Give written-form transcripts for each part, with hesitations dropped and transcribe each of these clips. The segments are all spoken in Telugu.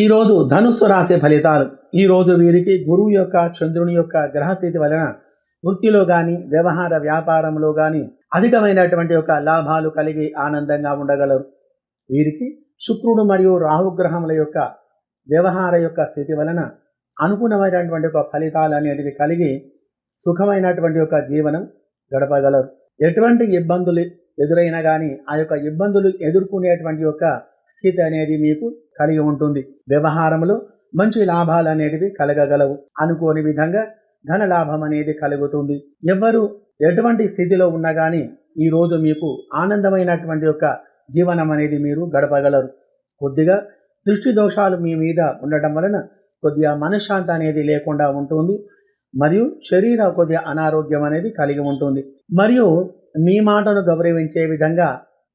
ఈరోజు ధనుస్సు రాశి ఫలితాలు. ఈరోజు వీరికి గురువు యొక్క చంద్రుని యొక్క గ్రహస్థితి వలన వృత్తిలో కానీ వ్యవహార వ్యాపారంలో కానీ అధికమైనటువంటి యొక్క లాభాలు కలిగి ఆనందంగా ఉండగలరు. వీరికి శుక్రుడు మరియు రాహుగ్రహముల యొక్క వ్యవహార యొక్క స్థితి వలన అనుకూలమైనటువంటి ఒక ఫలితాలు అనేటివి కలిగి సుఖమైనటువంటి యొక్క జీవనం గడపగలరు. ఎటువంటి ఇబ్బందులు ఎదురైనా కానీ ఆ యొక్క ఇబ్బందులు ఎదుర్కొనేటువంటి యొక్క స్థితి అనేది మీకు కలిగి ఉంటుంది. వ్యవహారంలో మంచి లాభాలు అనేటివి కలగగలవు. అనుకోని విధంగా ధన లాభం అనేది కలుగుతుంది. ఎవరు ఎటువంటి స్థితిలో ఉన్నా కానీ ఈరోజు మీకు ఆనందమైనటువంటి యొక్క జీవనం అనేది మీరు గడపగలరు. కొద్దిగా దృష్టి దోషాలు మీ మీద ఉండటం వలన కొద్దిగా మనశ్శాంతి అనేది లేకుండా ఉంటుంది. మరియు శరీర కొద్దిగా అనారోగ్యం అనేది కలిగి ఉంటుంది. మరియు మీ మాటను గౌరవించే విధంగా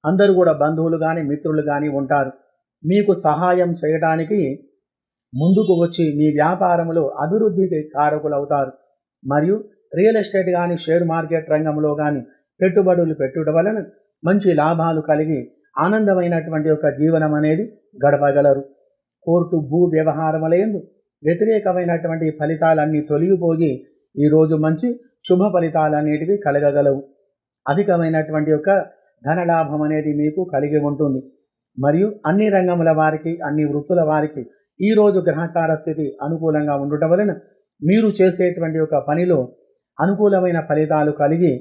అందరూ కూడా బంధువులు కానీ మిత్రులు కానీ ఉంటారు. మీకు సహాయం చేయడానికి ముందుకు వచ్చి మీ వ్యాపారంలో అభివృద్ధికి కారకులవుతారు. మరియు రియల్ ఎస్టేట్ కానీ షేర్ మార్కెట్ రంగంలో కానీ పెట్టుబడులు పెట్టుట వలన మంచి లాభాలు కలిగి ఆనందమైనటువంటి యొక్క జీవనం అనేది గడపగలరు. కోర్టు భూ వ్యవహారములందు వ్యతిరేకమైనటువంటి ఫలితాలన్నీ తొలగిపోయి ఈరోజు మంచి శుభ ఫలితాలు అనేటివి కలగగలవు. అధికమైనటువంటి యొక్క ధనలాభం అనేది మీకు కలిగి ఉంటుంది. మరియు అన్ని రంగముల వారికి అన్ని వృత్తుల వారికి ఈరోజు గ్రహచార స్థితి అనుకూలంగా ఉండటం వలన మీరు చేసేటువంటి ఒక పనిలో అనుకూలమైన ఫలితాలు కలిగి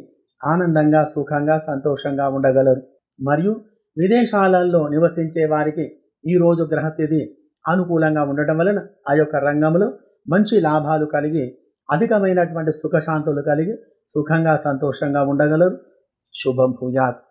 ఆనందంగా సుఖంగా సంతోషంగా ఉండగలరు. మరియు విదేశాలలో నివసించే వారికి ఈరోజు గ్రహస్థితి అనుకూలంగా ఉండటం వలన ఆ యొక్క రంగంలో మంచి లాభాలు కలిగి అధికమైనటువంటి సుఖశాంతులు కలిగి సుఖంగా సంతోషంగా ఉండగలరు. శుభం భూయాత్.